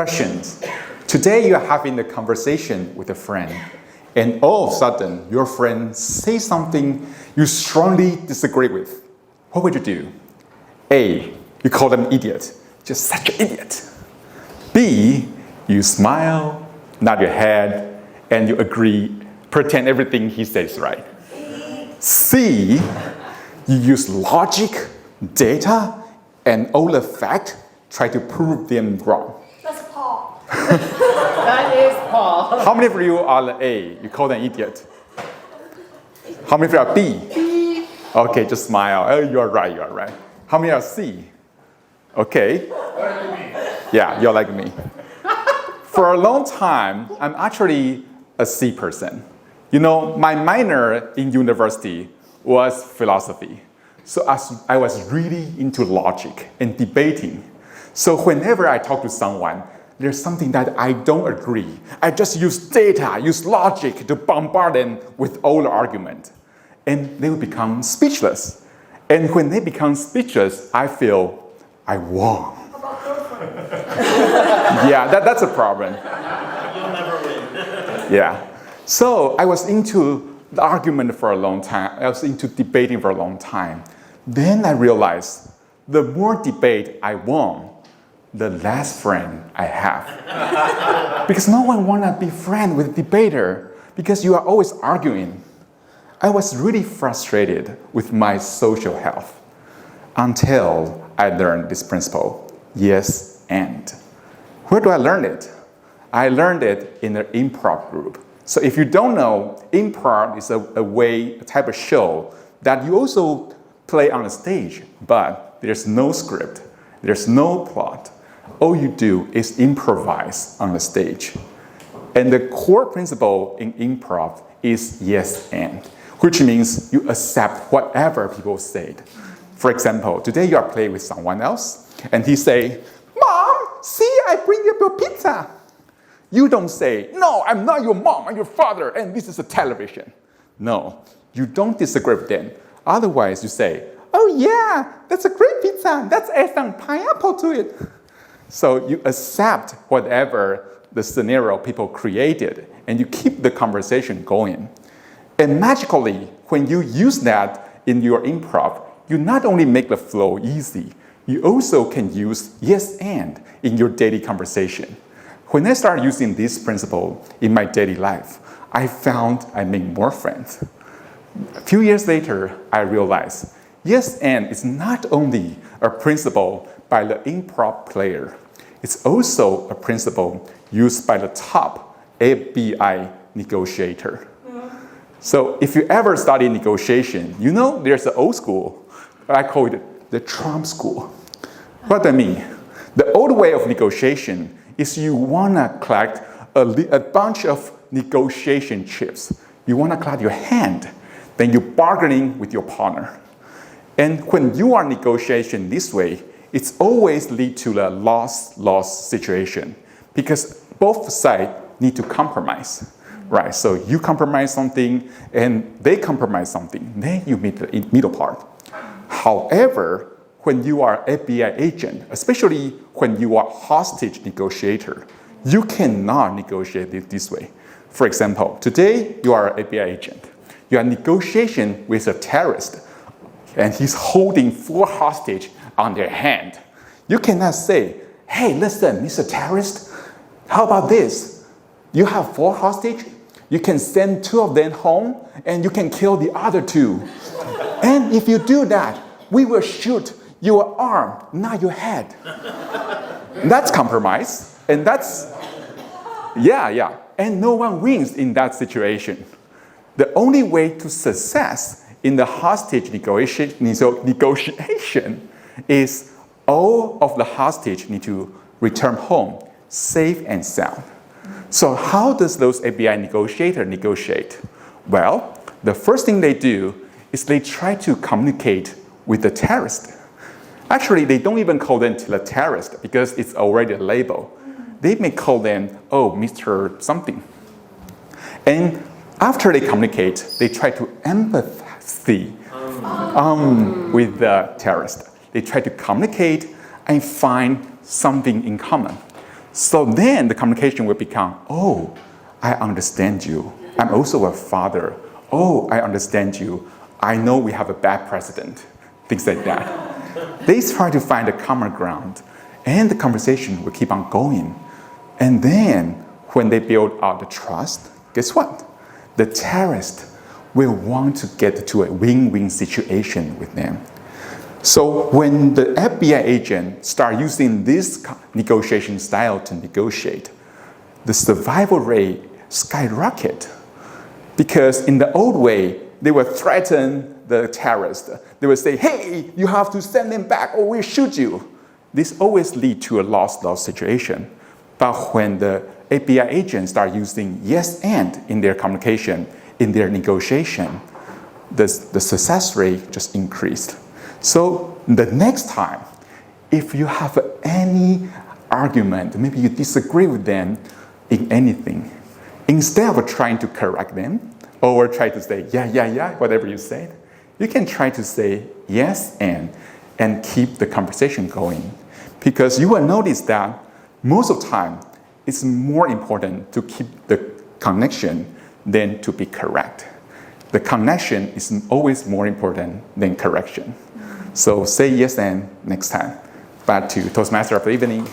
Questions. Today you are having a conversation with a friend, and all of a sudden your friend says something you strongly disagree with. What would you do? A, you call them idiot. Just such an idiot. B, you smile, nod your head, and you agree, pretend everything he says is right. C, you use logic, data, and all the facts, try to prove them wrong. That's Paul. That is Paul. How many of you are the A? You call them idiot. How many of you are B? B. Okay, just smile. Oh, you are right, you are right. How many are C? Okay. Yeah, you're like me. For a long time, I'm actually a C person. You know, my minor in university was philosophy. So I was really into logic and debating. So whenever I talk to someone, there's something that I don't agree. I just use data, use logic to bombard them with all the argument. And they will become speechless. And when they become speechless, I feel I won. How about girlfriend? Yeah, that's a problem. You'll never win. Yeah. So I was into the argument for a long time. I was into debating for a long time. Then I realized the more debate I won, the less friend I have. Because no one wanna be friends with a debater because you are always arguing. I was really frustrated with my social health until I learned this principle, yes and. Where do I learn it? I learned it in the improv group. So if you don't know, improv is a type of show that you also play on the stage, but there's no script, there's no plot. All you do is improvise on the stage. And the core principle in improv is yes and, which means you accept whatever people said. For example, today you are playing with someone else, and he say, "Mom, see, I bring you your pizza." You don't say, "No, I'm not your mom, I'm your father, and this is a television." No, you don't disagree with them. Otherwise, you say, "Oh yeah, that's a great pizza. Let's add some pineapple to it." So you accept whatever the scenario people created, and you keep the conversation going. And magically, when you use that in your improv, you not only make the flow easy, you also can use yes and in your daily conversation. When I started using this principle in my daily life, I found I made more friends. A few years later, I realized yes and is not only a principle by the improv player, it's also a principle used by the top ABI negotiator. So if you ever study negotiation, you know there's an old school. I call it the Trump school. What do I mean? The old way of negotiation is you want to collect a bunch of negotiation chips. You want to collect your hand. Then you're bargaining with your partner. And when you are negotiating this way, it's always lead to a loss-loss situation because both sides need to compromise, right? So you compromise something and they compromise something. Then you meet the middle part. However, when you are FBI agent, especially when you are hostage negotiator, you cannot negotiate it this way. For example, today you are an FBI agent. You are negotiating with a terrorist, and he's holding 4 hostage on their hand. You cannot say, "Hey, listen, Mr. Terrorist, how about this? You have 4 hostage, you can send 2 of them home, and you can kill the other 2. And if you do that, we will shoot your arm, not your head." That's compromise, and that's, yeah. And no one wins in that situation. The only way to success in the hostage negotiation is all of the hostage need to return home safe and sound. So how does those FBI negotiators negotiate? Well, the first thing they do is they try to communicate with the terrorist. Actually, they don't even call them the terrorist because it's already a label. They may call them, "Oh, Mr. something." And after they communicate, they try to empathy with the terrorist. They try to communicate and find something in common. So then the communication will become, oh, I understand you. I'm also a father. Oh, I understand you. I know we have a bad president. Things like that. They try to find a common ground, and the conversation will keep on going. And then when they build out the trust, guess what? The terrorist will want to get to a win-win situation with them. So when the FBI agent start using this negotiation style to negotiate, the survival rate skyrocket. Because in the old way, they would threaten the terrorist. They would say, hey, you have to send them back or we'll shoot you. This always leads to a loss-loss situation. But when the FBI agents start using yes and in their communication, in their negotiation, the success rate just increased. So the next time, if you have any argument, maybe you disagree with them in anything, instead of trying to correct them or try to say, yeah, whatever you said, you can try to say yes and keep the conversation going. Because you will notice that most of the time, it's more important to keep the connection than to be correct. The connection is always more important than correction. So say yes and next time. Back to Toastmaster of the evening.